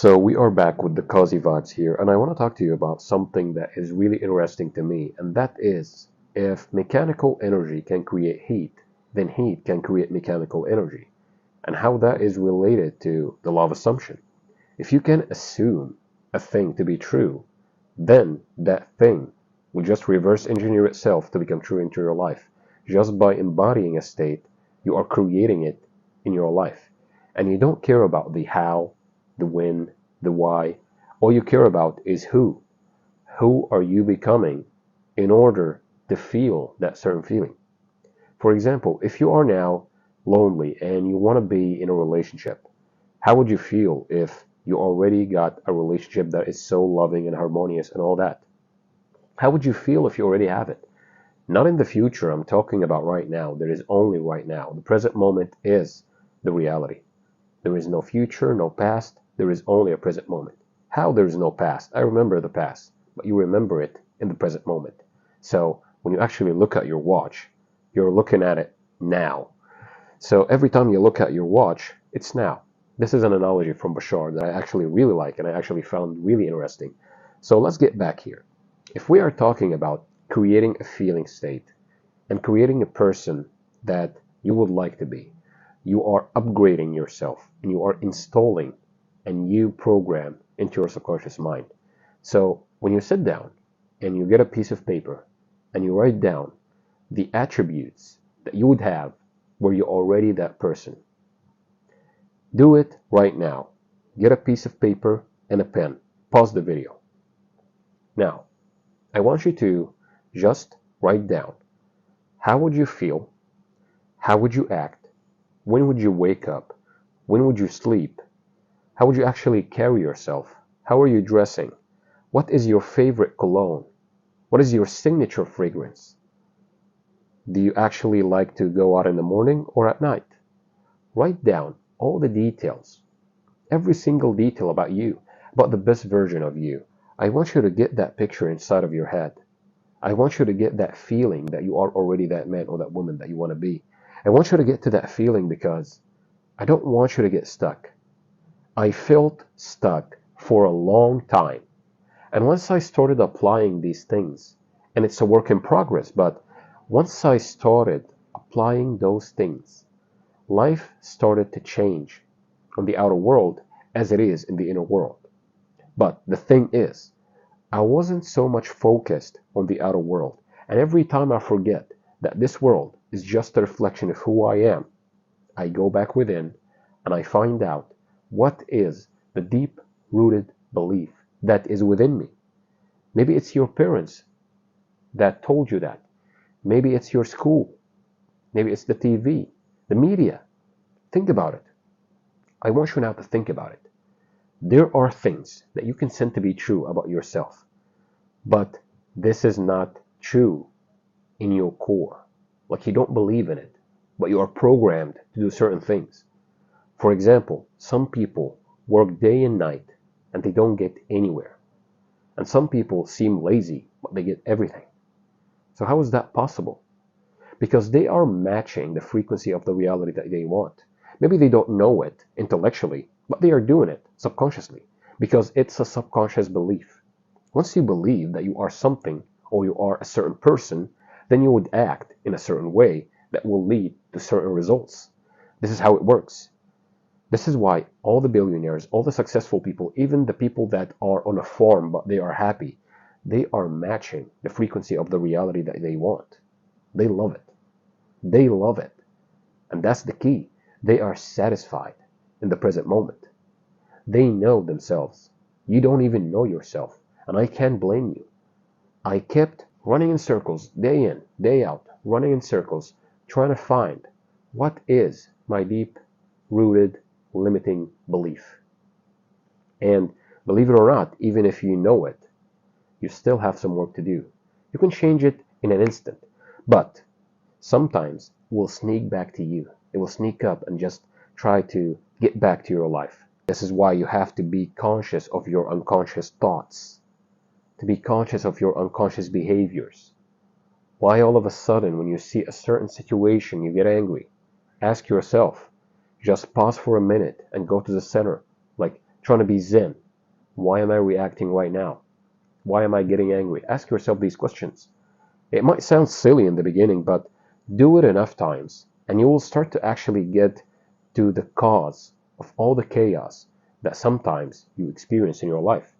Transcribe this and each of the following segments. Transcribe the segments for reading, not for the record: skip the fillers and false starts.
So we are back with the cozy vibes here, and I want to talk to you about something that is really interesting to me, and that is if mechanical energy can create heat, then heat can create mechanical energy, and how that is related to the law of assumption. If you can assume a thing to be true, then that thing will just reverse engineer itself to become true into your life. Just by embodying a state, you are creating it in your life. And you don't care about the how, the when, the why. All you care about is who. Who are you becoming in order to feel that certain feeling? For example, if you are now lonely and you want to be in a relationship, how would you feel if you already got a relationship that is so loving and harmonious and all that? How would you feel if you already have it? Not in the future, I'm talking about right now. There is only right now. The present moment is the reality. There is no future, no past. There is only a present moment. How there is no past? I remember the past, but you remember it in the present moment. So when you actually look at your watch, you're looking at it now. So every time you look at your watch, it's now. This is an analogy from Bashar that I actually really like and I actually found really interesting. So let's get back here. If we are talking about creating a feeling state and creating a person that you would like to be, you are upgrading yourself and you are installing a new program into your subconscious mind. So when you sit down and you get a piece of paper and you write down the attributes that you would have were you already that person, do it right now. Get a piece of paper and a pen. Pause the video. Now, I want you to just write down how would you feel, how would you act, when would you wake up, when would you sleep, how would you actually carry yourself, how are you dressing, what is your favorite cologne, what is your signature fragrance, do you actually like to go out in the morning or at night? Write down all the details, every single detail about you, about the best version of you. I want you to get that picture inside of your head. I want you to get that feeling that you are already that man or that woman that you want to be. I want you to get to that feeling because I don't want you to get stuck. I felt stuck for a long time. And once I started applying these things, and it's a work in progress, but once I started applying those things, life started to change on the outer world as it is in the inner world. But the thing is, I wasn't so much focused on the outer world. And every time I forget that this world is just a reflection of who I am, I go back within and I find out what is the deep-rooted belief that is within me. Maybe it's your parents that told you that. Maybe it's your school. Maybe it's the TV, the media. Think about it. I want you now to think about it. There are things that you can send to be true about yourself, but this is not true in your core. Like you don't believe in it, but you are programmed to do certain things. For example, some people work day and night and they don't get anywhere. And some people seem lazy, but they get everything. So how is that possible? Because they are matching the frequency of the reality that they want. Maybe they don't know it intellectually, but they are doing it subconsciously because it's a subconscious belief. Once you believe that you are something or you are a certain person, then you would act in a certain way that will lead to certain results. This is how it works. This is why all the billionaires, all the successful people, even the people that are on a farm but they are happy, they are matching the frequency of the reality that they want. They love it. They love it. And that's the key. They are satisfied in the present moment. They know themselves. You don't even know yourself. And I can't blame you. I kept running in circles, day in, day out, running in circles, trying to find what is my deep-rooted limiting belief. And believe it or not, even if you know it, you still have some work to do. You can change it in an instant, but sometimes it will sneak back to you. It will sneak up and just try to get back to your life. This is why you have to be conscious of your unconscious thoughts, to be conscious of your unconscious behaviors. Why all of a sudden when you see a certain situation you get angry? Ask yourself, just pause for a minute and go to the center. Like trying to be zen. Why am I reacting right now? Why am I getting angry? Ask yourself these questions. It might sound silly in the beginning, but do it enough times, and you will start to actually get to the cause of all the chaos that sometimes you experience in your life.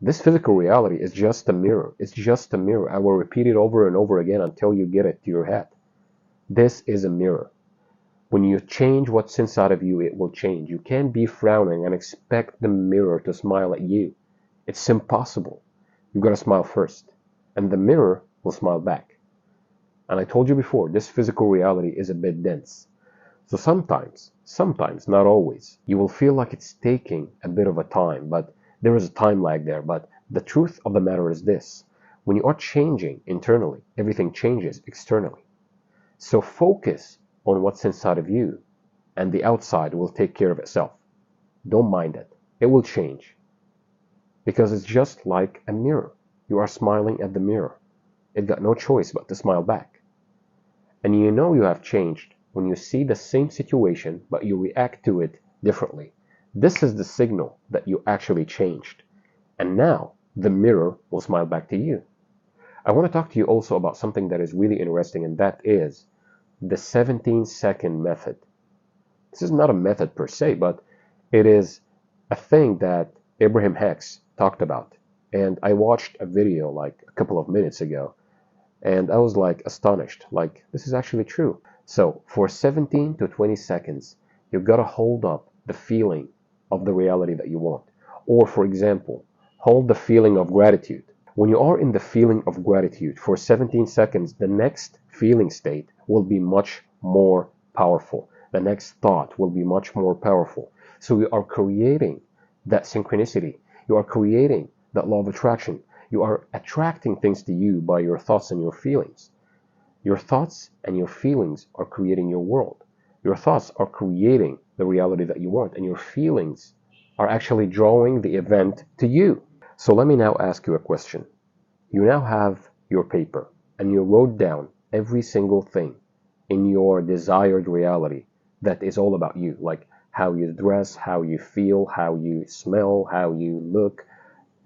This physical reality is just a mirror. It's just a mirror. I will repeat it over and over again until you get it to your head. This is a mirror. When you change what's inside of you, it will change. You can't be frowning and expect the mirror to smile at you. It's impossible. You've got to smile first, and the mirror will smile back. And I told you before, this physical reality is a bit dense. So sometimes, not always, you will feel like it's taking a bit of a time, but there is a time lag there. But the truth of the matter is this: when you are changing internally, everything changes externally. So focus on what's inside of you, and the outside will take care of itself. Don't mind it. It will change. Because it's just like a mirror. You are smiling at the mirror. It got no choice but to smile back. And you know you have changed when you see the same situation, but you react to it differently. This is the signal that you actually changed. And now the mirror will smile back to you. I want to talk to you also about something that is really interesting, and that is the 17-second method. This is not a method per se, but it is a thing that Abraham Hicks talked about. And I watched a video like a couple of minutes ago, and I was like astonished, like this is actually true. So for 17 to 20 seconds, you've got to hold up the feeling of the reality that you want. Or for example, hold the feeling of gratitude. When you are in the feeling of gratitude for 17 seconds, the next feeling state will be much more powerful. The next thought will be much more powerful. So you are creating that synchronicity. You are creating that law of attraction. You are attracting things to you by your thoughts and your feelings. Your thoughts and your feelings are creating your world. Your thoughts are creating the reality that you want, and your feelings are actually drawing the event to you. So let me now ask you a question. You now have your paper, and you wrote down every single thing in your desired reality that is all about you, like how you dress, how you feel, how you smell, how you look.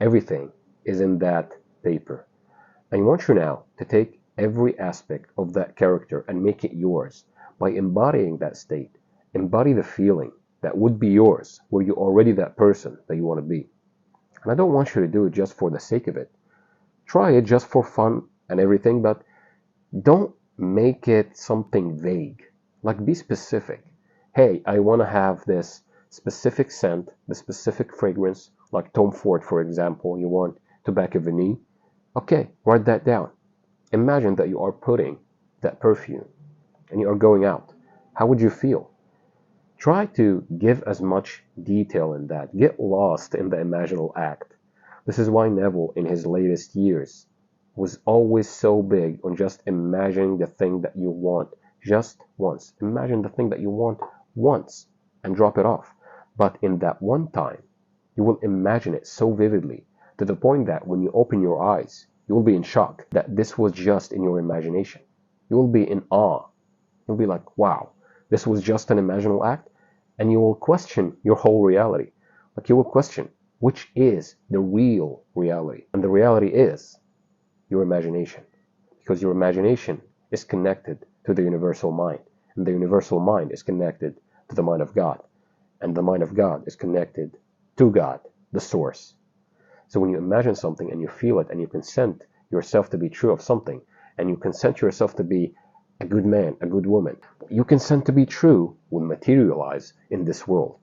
Everything is in that paper. I want you now to take every aspect of that character and make it yours by embodying that state. Embody the feeling that would be yours, where you're already that person that you want to be. And I don't want you to do it just for the sake of it. Try it just for fun and everything, but don't make it something vague. Like, be specific. Hey, I want to have this specific scent, the specific fragrance, like Tom Ford, for example. You want Tobacco Vanille. Okay, write that down. Imagine that you are putting that perfume and you are going out. How would you feel? Try to give as much detail in that. Get lost in the imaginal act. This is why Neville, in his latest years, was always so big on just imagining the thing that you want just once. Imagine the thing that you want once and drop it off. But in that one time, you will imagine it so vividly to the point that when you open your eyes, you will be in shock that this was just in your imagination. You will be in awe. You'll be like, wow, this was just an imaginal act? And you will question your whole reality. Like, you will question, which is the real reality? And the reality is your imagination. Because your imagination is connected to the universal mind. And the universal mind is connected to the mind of God. And the mind of God is connected to God, the source. So when you imagine something and you feel it and you consent yourself to be true of something, and you consent yourself to be a good man, a good woman, you consent to be true will materialize in this world.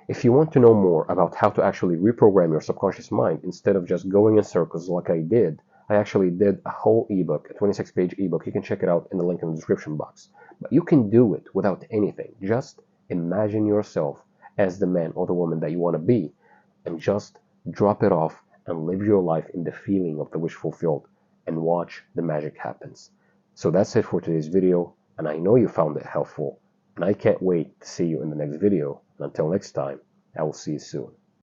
If you want to know more about how to actually reprogram your subconscious mind instead of just going in circles like I did, I actually did a whole ebook, a 26-page ebook. You can check it out in the link in the description box. But you can do it without anything. Just imagine yourself as the man or the woman that you want to be, and just drop it off and live your life in the feeling of the wish fulfilled, and watch the magic happens. So that's it for today's video, and I know you found it helpful, and I can't wait to see you in the next video. And until next time, I will see you soon.